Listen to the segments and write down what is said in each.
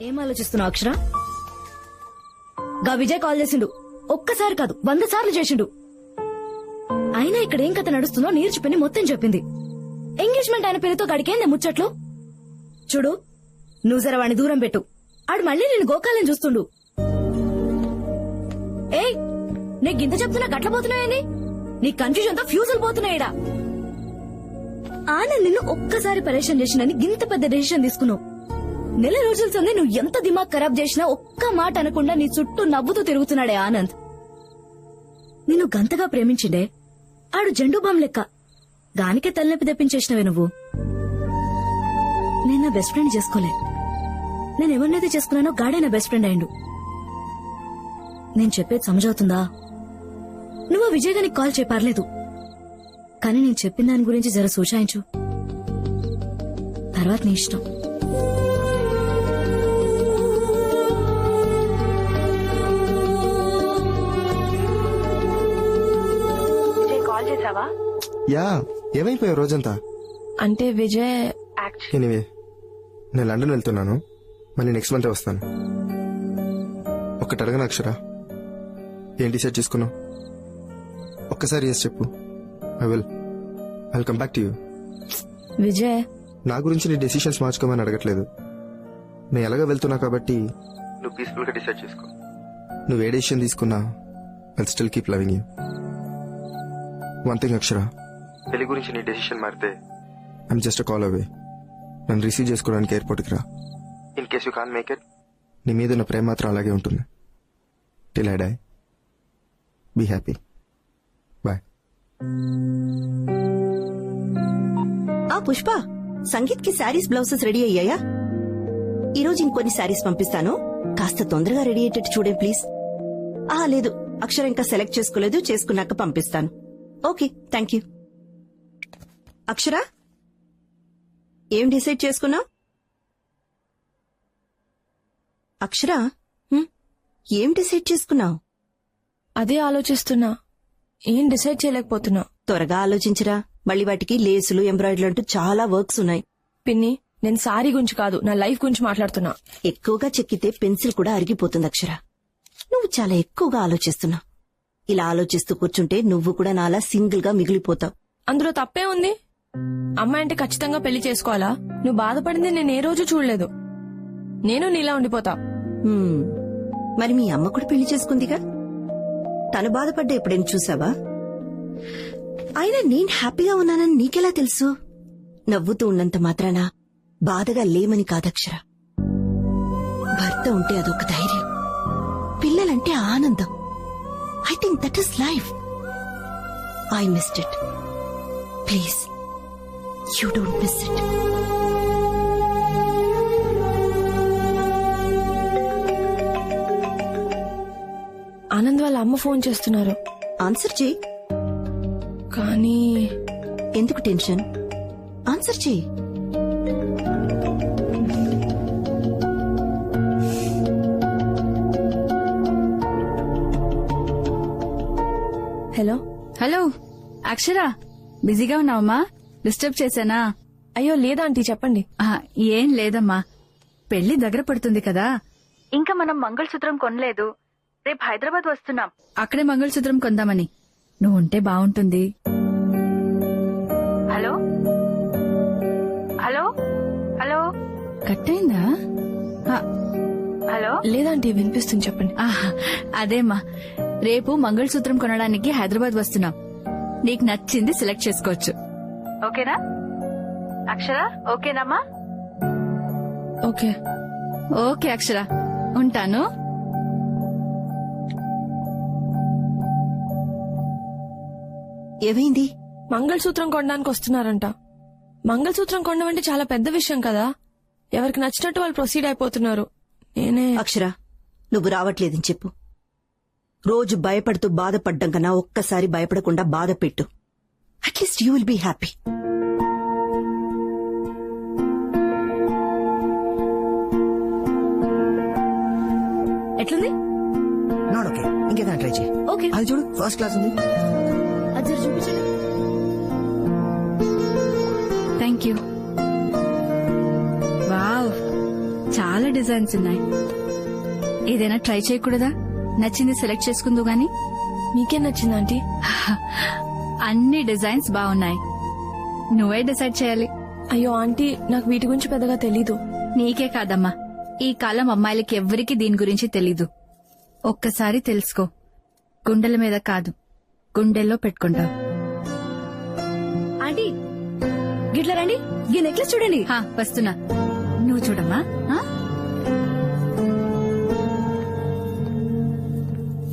ఏం ఆలోచిస్తున్నావు అక్షర? గా విజయ్ కాల్ చేసిండు. ఒక్కసారి కాదు 100 సార్లు చేసిండు. అయినా ఇక్కడ ఏం కథ నడుస్తుందో నీర్చిపోయి మొత్తం చెప్పింది. ఎంగేజ్మెంట్ అయిన పేరుతో గడికేందే ముచ్చట్లు. చూడు, నువ్వు జర వాడిని దూరం పెట్టు. ఆడు మళ్ళీ నేను గోకాలని చూస్తుండు. ఏయ్, నీకు గింత చెప్తున్నా గట్లపోతున్నాయని నీ కన్ఫ్యూజన్ తో ఫ్యూజులు పోతున్నాయిడా. ఆనంద్ నిన్ను ఒక్కసారి పరేషాన్ చేసినని గింత పెద్ద డెసిషన్ తీసుకున్నావు. నెల రోజుల సంది నువ్వు ఎంత దిమాగ్ ఖరాబ్ చేసినా ఒక్క మాట అనకుండా నీ చుట్టూ నవ్వుతూ తిరుగుతున్నాడే ఆనంద్. నిన్ను గంతగా ప్రేమించిండే ఆడు జెండు బామ్ లెక్క. దానికే తలనొప్పి తెప్పించేసినవే నువ్వు. నేను నా బెస్ట్ ఫ్రెండ్ చేసుకోలే. నేను ఎవరినైతే చేసుకున్నానో గాడే నా బెస్ట్ ఫ్రెండ్ అయిండు. నేను చెప్పేది సమజవుతుందా? నువ్వు విజయ్ గారికి కాల్ చేయి పర్లేదు, కానీ నేను చెప్పిన దాని గురించి జర సూచాయించు. తర్వాత నీ ఇష్టం. యా, ఏమైపోయావు రోజంతా? అంటే విజయ్ ఎనీవే, నేను లండన్ వెళ్తున్నాను. మళ్ళీ నెక్స్ట్ మంత్ వస్తాను. ఒక్కటి అడగను అక్షర, ఏం డిసైడ్ చేసుకున్నావు? ఒక్కసారి ఎస్ చెప్పు. I come back to you. Vijay, నా గురించి నీ డెసిషన్స్ మార్చుకోమని అడగట్లేదు. నేను ఎలాగ వెళ్తున్నా కాబట్టి నువ్వు పీస్ఫుల్ గా డిసైడ్ చేసుకో. నువ్వు ఏ డెసిషన్ తీసుకున్నా I still keep loving you. One thing Akshara, పెళ్లి గురించి నీ డెసిషన్ మారితే ఐఎమ్ జస్ట్ కాల్ అవే. నన్ను రిసీవ్ చేసుకోవడానికి ఎయిర్పోర్ట్కి రా. In case you can make it, నీ మీద ఉన్న ప్రేమ మాత్రం అలాగే ఉంటుంది. Till I die. Be happy. Bye. ఆ పుష్ప, సంగీత్ కి శారీస్ బ్లౌజెస్ రెడీ అయ్యాయా? ఈరోజు ఇంకొన్ని శారీస్ పంపిస్తాను, కాస్త తొందరగా రెడీ అయ్యేటట్టు చూడే ప్లీజ్. లేదు, అక్షర ఇంకా సెలెక్ట్ చేసుకోలేదు, చేసుకున్నాక పంపిస్తాను. Okay, thank you. అక్షర, ఏం డిసైడ్ చేసుకున్నావు? అక్షర, ఏం డిసైడ్ చేసుకున్నావు? అదే ఆలోచిస్తున్నా, ఏం డిసైడ్ చేయలేకపోతున్నా. త్వరగా ఆలోచించరా, మళ్ళీ వాటికి లేసులు ఎంబ్రాయిడరీలు అంటూ చాలా వర్క్స్ ఉన్నాయి. పిన్ని, నేను సారీ గురించి కాదు, నా లైఫ్ గురించి మాట్లాడుతున్నా. ఎక్కువగా చెక్కితే పెన్సిల్ కూడా అరిగిపోతుంది అక్షర. నువ్వు చాలా ఎక్కువగా ఆలోచిస్తున్నావు. ఇలా ఆలోచిస్తూ కూర్చుంటే నువ్వు కూడా నాలా సింగిల్ గా మిగిలిపోతావు. అందులో తప్పే ఉంది? అమ్మాయి అంటే ఖచ్చితంగా పెళ్లి చేసుకోవాలా? నువ్వు బాధపడింది నేను ఏ రోజు చూడలేదు. నేను నీలా ఉండిపోతా. మరి మీ అమ్మ కూడా పెళ్లి చేసుకుందిగా, తను బాధపడ్డా ఎప్పుడైనా చూసావా? అయినా నేను హ్యాపీగా ఉన్నానని నీకెలా తెలుసు? నవ్వుతూ ఉన్నంత మాత్రాన బాధగా లేమని కాదక్షర. భర్త ఉంటే అదొక ధైర్యం, పిల్లలంటే ఆనందం. I think that is life. I missed it. Please, you don't miss it. Anand వాళ్ళ అమ్మ ఫోన్ చేస్తున్నారు. ఆన్సర్ చేయి. కానీ ఎందుకు టెన్షన్? ఆన్సర్ చేయి. హలో. హలో అక్షర, బిజీగా ఉన్నావమ్మా? డిస్టర్బ్ చేశానా? అయ్యో లేదా ఆంటీ, చెప్పండి. ఏం లేదమ్మా, పెళ్లి దగ్గర పడుతుంది కదా, ఇంకా మనం మంగళసూత్రం కొనలేదు. రేపు హైదరాబాద్ వస్తున్నాం, అక్కడే మంగళసూత్రం కొందామని. నువ్వు ఉంటే బాగుంటుంది. హలో హలో హలో, కట్ అయిందా? హలో, లేదంటే వినిపిస్తుంది, చెప్పండి. అదేమ్మా, రేపు మంగళసూత్రం కొనడానికి హైదరాబాద్ వస్తున్నాం. నీకు నచ్చింది సెలెక్ట్ చేసుకోవచ్చు. ఓకేనా అక్షర? ఓకేనమ్మా? ఓకే. ఓకే అక్షర, ఉంటాను. ఏమైంది? మంగళసూత్రం కొనడానికి వస్తున్నారంట. మంగళసూత్రం కొనడం అంటే చాలా పెద్ద విషయం కదా. ఎవరికి నచ్చినట్టు వాళ్ళు ప్రొసీడ్ అయిపోతున్నారు. నేనే. అక్షర, నువ్వు రావట్లేదని చెప్పు. రోజు భయపడుతూ బాధపడ్డం కన్నా ఒక్కసారి భయపడకుండా బాధ పెట్టు. At least you will be happy. ఎట్లుంది? నాట్ ఓకే, ఇంకేదైనా ట్రై చేయి. ఓకే, అది చూడు, ఫస్ట్ క్లాస్ ఉంది. అది చూపించండి. Thank you. వావ్, చాలా డిజైన్స్ ఉన్నాయి. ఏదైనా ట్రై చేయకూడదా? నచ్చింది సెలెక్ట్ చేసుకుందు గాని. మీకేం నచ్చింది ఆంటీ? అన్ని డిజైన్స్ బాగున్నాయి, నువ్వే డిసైడ్ చేయాలి. అయ్యో ఆంటీ, నాకు వీటి గురించి పెద్దగా తెలీదు. నీకే కాదమ్మా, ఈ కాలం అమ్మాయిలకి ఎవ్వరికీ దీని గురించి తెలీదు. ఒక్కసారి తెలుసుకో, గుండెల మీద కాదు గుండెల్లో పెట్టుకుంటావు. ఆంటీ గిట్ల రండి, ఈ నెక్లెస్ చూడండి. హా, వస్తున్నా, నువ్వు చూడమ్మా. ఆ?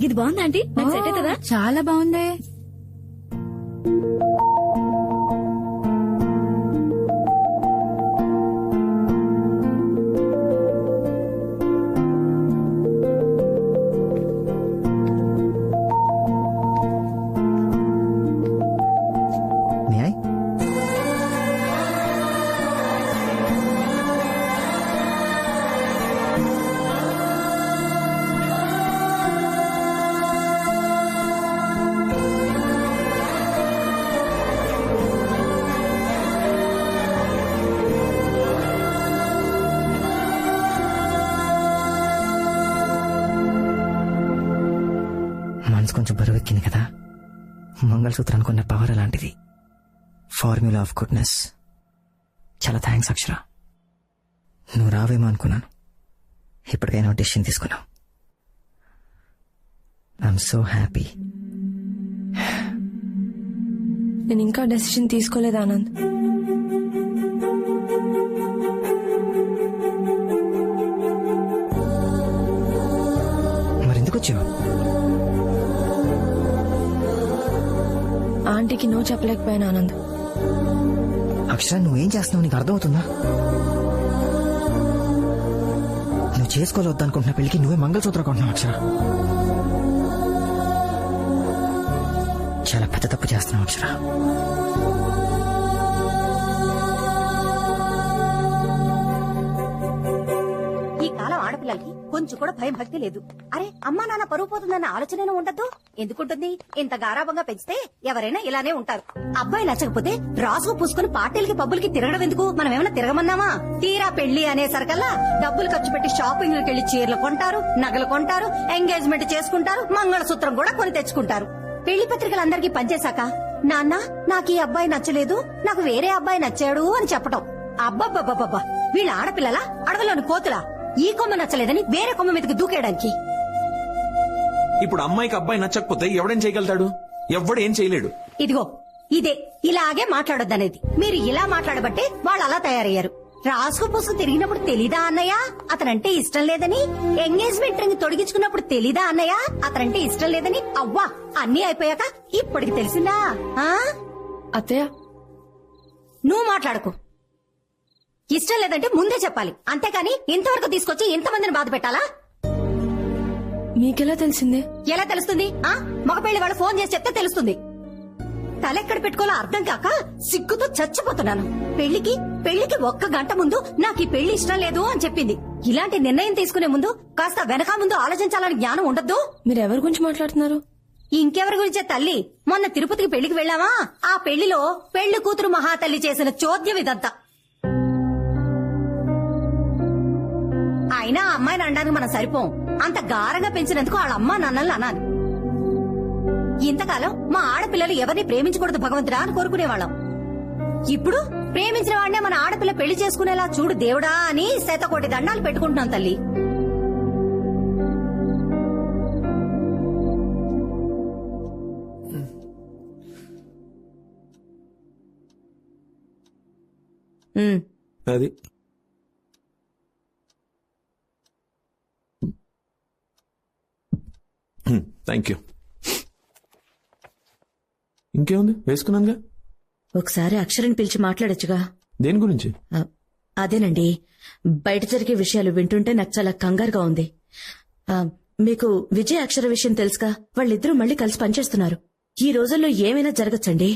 ఇది బాగుందా ఆంటీ? నాకు సెట్ అవుతుందా? చాలా బాగుందే. న్యాయ్ మనసు కొంచెం బరువెక్కింది కదా. మంగళసూత్రానికి ఉన్న పవర్ అలాంటిది. Formula of goodness. చాలా థ్యాంక్స్ అక్షర. నువ్వు రావేమో అనుకున్నాను, ఇప్పటికైనా డెసిషన్ తీసుకున్నావు. I'm so happy. నేను ఇంకా డెసిషన్ తీసుకోలేదు ఆనంద్. మరెందుకు వచ్చావు? ఆంటీకి నో చెప్పలేకపోయాను ఆనంద్. అక్షర, నువ్వేం చేస్తున్నావు నీకు అర్థమవుతుందా? నువ్వు చేసుకోలేవద్దనుకుంటున్న పెళ్లికి నువ్వే మంగళసూత్రం కొంటున్నావు అక్షర. చాలా పెద్ద తప్పు చేస్తున్నావు అక్షర. ఈ కాలం ఆడపిల్లలకి కొంచెం కూడా భయం భక్తి లేదు. అరే, అమ్మా నాన్న పరువు పోతుందన్న ఆలోచన ఉండద్దు. ఎందుకుంటుంది? ఇంత గారాబంగా పెంచితే ఎవరైనా ఇలానే ఉంటారు. అబ్బాయి నచ్చకపోతే రాసుకు పూసుకుని పార్టీలకి పబ్బులకి తిరగడం ఎందుకు? మనం ఏమైనా తిరగమన్నామా? తీరా పెళ్లి అనేసరికల్లా డబ్బులు ఖర్చు పెట్టి షాపింగ్లకు వెళ్లి చీరలు కొంటారు, నగలు కొంటారు, ఎంగేజ్మెంట్ చేసుకుంటారు, మంగళసూత్రం కూడా కొని తెచ్చుకుంటారు. పెళ్లి పత్రికలు అందరికీ పనిచేశాక నాన్న నాకు ఈ అబ్బాయి నచ్చలేదు, నాకు వేరే అబ్బాయి నచ్చాడు అని చెప్పటం. అబ్బబ్బబ్బబ్బబ్బా, వీళ్ళ ఆడపిల్లల అడవిలోని కోతులా? ఈ కొమ్మ నచ్చలేదని వేరే కొమ్మ మీదకి దూకేయడానికి. ఇప్పుడు అమ్మాయికి అబ్బాయి నచ్చకపోతే ఎవడేం చేయగలుగుతాడు? ఎవడేం చేయలేడు. ఇదిగో ఇదే ఇలాగే మాట్లాడొద్దనేది. మీరు ఇలా మాట్లాడబట్టే వాళ్ళు అలా తయారయ్యారు. రాసుకు పూసుకు తిరిగినప్పుడు తెలీదా అన్నయ్య అతనంటే ఇష్టం లేదని? ఎంగేజ్మెంట్ రింగ్ తొడిగించుకున్నప్పుడు తెలీదా అన్నయ్య అతనంటే ఇష్టం లేదని? అవ్వా, అన్నీ అయిపోయాక ఇప్పటికి తెలిసిందా? ఆ? అత్తయ్య, నువ్వు మాట్లాడకు. ఇష్టం లేదంటే ముందే చెప్పాలి, అంతేకాని ఇంతవరకు తీసుకొచ్చి ఇంతమందిని బాధ పెట్టాలా? మీకెలా తెలిసిందే? ఎలా తెలుస్తుంది? మగ పెళ్లి వాళ్ళు ఫోన్ చేసి చెప్తే తెలుస్తుంది. తలెక్కడ పెట్టుకోవాలో అర్థం కాక సిగ్గుతో చచ్చిపోతున్నాను. పెళ్లికి 1 గంట ముందు నాకు ఈ పెళ్లి ఇష్టం లేదు అని చెప్పింది. ఇలాంటి నిర్ణయం తీసుకునే ముందు కాస్త వెనక ముందు ఆలోచించాలని జ్ఞానం ఉండద్దు? మీరు ఎవరి గురించి మాట్లాడుతున్నారు? ఇంకెవరి గురించే తల్లి. మొన్న తిరుపతికి పెళ్లికి వెళ్ళావా? ఆ పెళ్లిలో పెళ్లి కూతురు మహాతల్లి చేసిన చోద్యం ఇదంతా. అయినా ఆ అమ్మాయిని అనడానికి మనం సరిపోం. అంత గారంగా పెంచినందుకు వాళ్ళ అమ్మా నాన్నల్ని అనాలి. ఇంతకాలం మా ఆడపిల్లలు ఎవరిని ప్రేమించకూడదు భగవంతుడా అని కోరుకునేవాళ్ళం. ఇప్పుడు ప్రేమించిన వాడినే మన ఆడపిల్ల పెళ్లి చేసుకునేలా చూడు దేవుడా అని 100 దండాలు పెట్టుకుంటున్నాం తల్లి. అది థ్యాంక్ యూ. ఇంకేముంది, వేసుకున్నానుగా. ఒకసారి అక్షరని పిలిచి మాట్లాడొచ్చుగా. దేని గురించి? అదేనండి, బయట జరిగే విషయాలు వింటుంటే నాకు చాలా కంగారుగా ఉంది. మీకు విజయ్ అక్షర విషయం తెలుసుగా? వాళ్ళిద్దరూ మళ్ళీ కలిసి పనిచేస్తున్నారు. ఈ రోజుల్లో ఏమైనా జరగచ్చండి.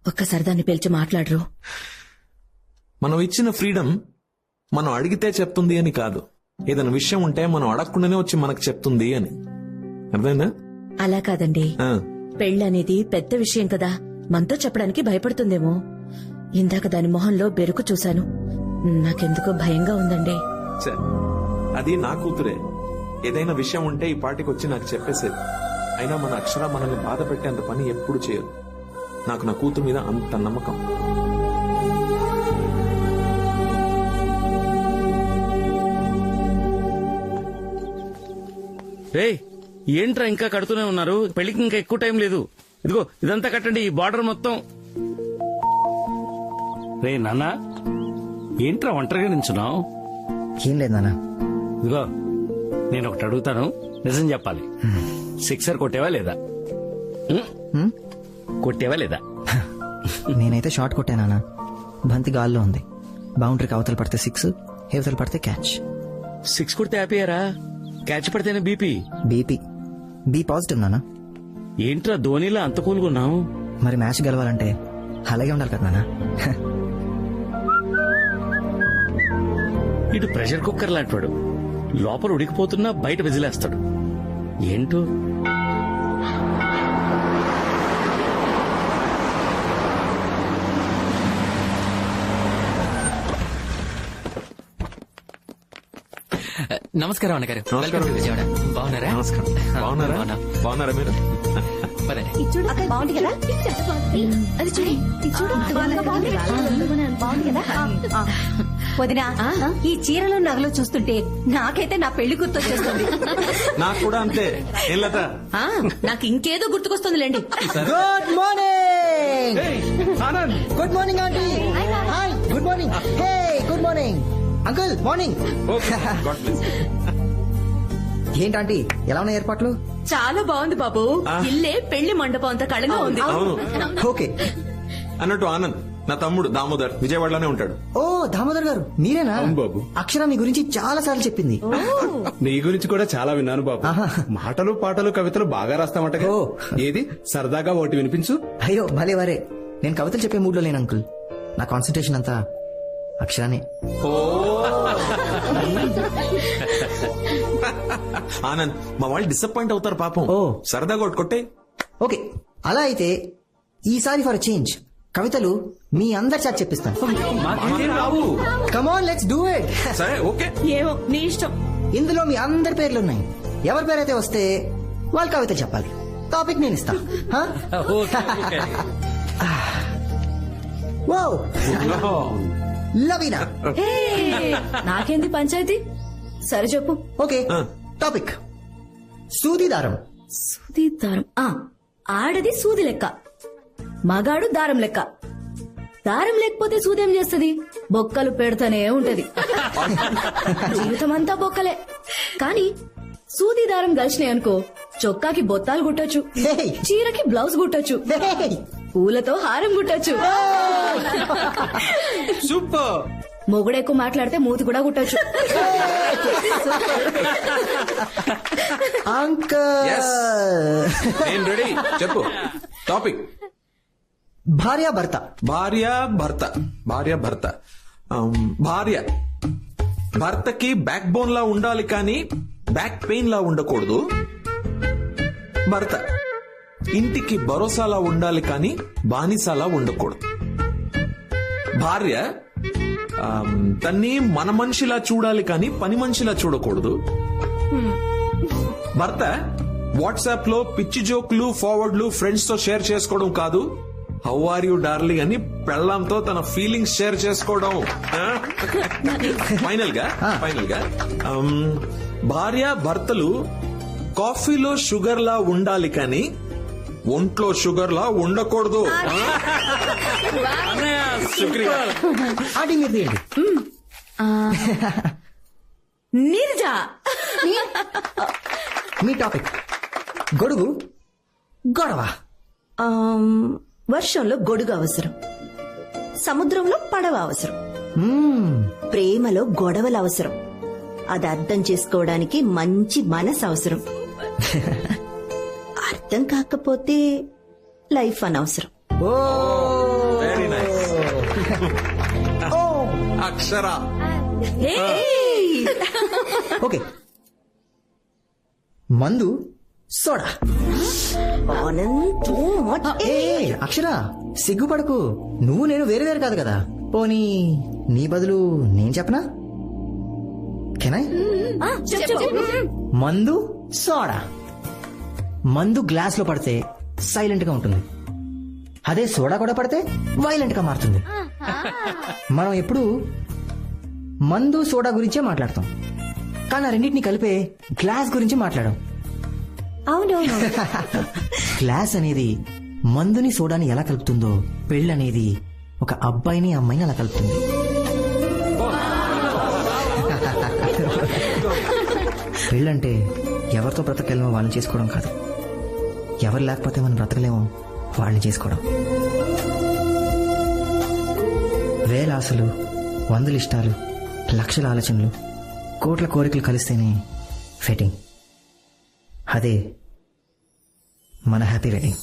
ఒక్కసారి దాన్ని పిలిచి మాట్లాడరు? మనం ఇచ్చిన ఫ్రీడమ్ మనం అడిగితే చెప్తుంది అని కాదు. ఏదైనా విషయం ఉంటే మనం అడగకుండానే వచ్చి మనకు చెప్తుంది అని. అర్థమైందా? అలా కాదండి, పెళ్ళనేది పెద్ద విషయం కదా, మనతో చెప్పడానికి భయపడుతుందేమో. ఇందాక దాని మొహంలో బెరుకు చూశాను, నాకెందుకో భయంగా ఉందండి. అది నా కూతురే. ఏదైనా విషయం ఉంటే ఈ పాటికి వచ్చి నాకు చెప్పేసేది. అయినా మన అక్షర మనల్ని బాధ పెట్టేంత పని ఎప్పుడు చేయదు. నాకు నా కూతురు మీద అంత నమ్మకం. రేయ్ ఏంట్రా ఇంకా కడుతూనే ఉన్నారు? పెళ్లికి ఇంకా ఎక్కువ టైం లేదు. ఇదిగో ఇదంతా కట్టండి, ఈ బార్డర్ మొత్తం. రే నాన్న, ఏంట్రా ఒంటరిగా నించున్నావు? ఏం లేదు నాన్న. ఇదిగో నేను ఒకటి అడుగుతాను, నిజం చెప్పాలి. సిక్సర్ కొట్టేవా లేదా? కొట్టేవా లేదా? నేనైతే షార్ట్ కొట్టానా? బంతి గాల్లో ఉంది. బౌండరీకి అవతల పడితే 6, హేవతలు పడితే క్యాచ్. 6 కొడితే హ్యాపీయారా? క్యాచ్ పడితేనే బీపీ. బి పాజిటివ్ నాన్న. ఏంట్రా ధోనిలా అంత కూలుగున్నావు? మరి మ్యాచ్ గెలవాలంటే అలాగే ఉండాలి కదా నాన్న. ఇటు ప్రెషర్ కుక్కర్ లాంటివాడు, లోపల ఉడికిపోతున్నా బయట విజిలేస్తాడు. ఏంటో నమస్కారం అన్నగారు. నమస్కారం. విజయవాడ బాగున్నారా? నమస్కారం. బాగున్నారా? బాగున్నారా మీరు? పదండి. బాగుంది కదా? అది చూడు, బాగుంది కదా? వదినా, ఈ చీరలు నగలు చూస్తుంటే నాకైతే నా పెళ్లి గుర్తొచ్చేస్తుంది. నాకు కూడా అంతే. ఏం లత? నాకు ఇంకేదో గుర్తుకొస్తుందిలేండి. Good morning. Good morning aunty. Hi, good morning. Hey, good morning uncle. Morning. God bless. ఏంటంటీ, ఎలా ఉన్నాయి ఏర్పాట్లు? చాలా బాగుంది బాబు. ఇల్లే పెళ్లి మండపం అంత కళగా ఉంది. అవును. ఓకే. అన్నట్టు ఆనంద్ నా తమ్ముడు దామోదర్ విజయవాడలోనే ఉంటాడు. ఓ దామోదర్ గారు మీరేనా? బాబు. అక్షర మీ గురించి చాలా సార్లు చెప్పింది. నీ గురించి కూడా చాలా విన్నాను బాబు. ఆహా. మాటలు పాటలు కవితలు బాగా రాస్తామట. ఓ. ఏది సరదాగా ఒకటి వినిపించు. అయ్యో భలే వరే, నేను కవితలు చెప్పే మూడ్ లో లేను అంకుల్. నా కాన్సన్ట్రేషన్ అంతా అక్షరానే. ఆనంద్ మా వాళ్ళు డిసప్పాయింట్ అవుతారు పాపం. ఓ. సరదాగా కొట్టే. ఓకే, అలా అయితే ఈసారి ఫర్ చేంజ్ కవితలు మీ అందరి చేత చెప్పిస్తాను. Come on let's do it. సరే ఓకే. ఏమో నీ ఇష్టం. ఇందులో మీ అందరి పేర్లు ఉన్నాయి. ఎవరి పేరైతే వస్తే వాళ్ళు కవిత చెప్పాలి. టాపిక్ నేను ఇస్తా. లవీనా. నాకేంది పంచాయతీ? సరే చెప్పు. ఓకే, టాపిక్ సూది దారం. సూది దారం. ఆడది సూది లెక్క, మగాడు దారం లెక్క. దారం లేకపోతే సూదేం చేస్తది? బొక్కలు పెడతానే ఉంటది. జీవితం అంతా బొక్కలే. కానీ సూది దారం కలిసినాయి అనుకో, చొక్కాకి బొత్తాలు కుట్టొచ్చు, Hey. చీరకి బ్లౌజ్ కుట్టొచ్చు, Hey. పూలతో హారం కుట్టొచ్చు. సూపర్. మొగుడెక్కువ మాట్లాడితే మూతి కూడా కుట్టొచ్చు. అంకల్. Yes. నేను రెడీ. చెప్పు టాపిక్. భార్య భర్త. భార్య భర్త. భార్య భర్త. భార్య భర్తకి బ్యాక్ బోన్ లా ఉండాలి కానీ బ్యాక్ పెయిన్ లా ఉండకూడదు. భర్త ఇంటికి భరోసాలా ఉండాలి కానీ బానిసలా ఉండకూడదు. భార్య తన్ని మన మనిషిలా చూడాలి కానీ పని మనిషిలా చూడకూడదు. భర్త వాట్సాప్ లో పిచ్చి జోక్లు ఫార్వర్డ్లు ఫ్రెండ్స్ తో షేర్ చేసుకోవడం కాదు, హౌ ఆర్ యూ డార్లింగ్ అని పెళ్ళాంతో తన ఫీలింగ్స్ షేర్ చేసుకోవడం. ఫైనల్ గా భార్య భర్తలు కాఫీలో షుగర్ లా ఉండాలి కానీ ఒంట్లో షుగర్ లా ఉండకూడదు. శుక్రియా. ఆంటీ మీరు తీయండి. నీరజా, మీ టాపిక్ గొడుగు గొడవ. వర్షంలో గొడుగు అవసరం, సముద్రంలో పడవ అవసరం, ప్రేమలో గొడవలు అవసరం, అది అర్థం చేసుకోవడానికి మంచి మనసు అవసరం, అర్థం కాకపోతే లైఫ్ అనవసరం. Very nice. అక్షర. ఓకే, మందు సోడా. ఏ అక్షర సిగ్గుపడకు, నువ్వు నేను వేరు వేరు కాదు కదా. పోనీ నీ బదులు నేను చెప్పనా? కెనాయ్ మందు సోడా. మందు గ్లాస్ లో పడితే సైలెంట్ గా ఉంటుంది, అదే సోడా కూడా పడితే వైలెంట్ గా మారుతుంది. మనం ఎప్పుడు మందు సోడా గురించే మాట్లాడతాం, కానీ ఆ రెండింటిని కలిపే గ్లాస్ గురించి మాట్లాడాం. అవునవును. గ్లాస్ అనేది మందుని సోడాని ఎలా కలుపుతుందో, పెళ్ళి అనేది ఒక అబ్బాయిని అమ్మాయిని అలా కలుపుతుంది. పెళ్ళంటే ఎవరితో బ్రతకలేమో వాళ్ళని చేసుకోవడం కాదు, ఎవరు లేకపోతే మనం బ్రతకలేమో వాళ్ళని చేసుకోవడం. వేల ఆశలు, వందల ఇష్టాలు, లక్షల ఆలోచనలు, కోట్ల కోరికలు కలిస్తేనే వెడ్డింగ్. అదే మన హ్యాపీ వెడ్డింగ్.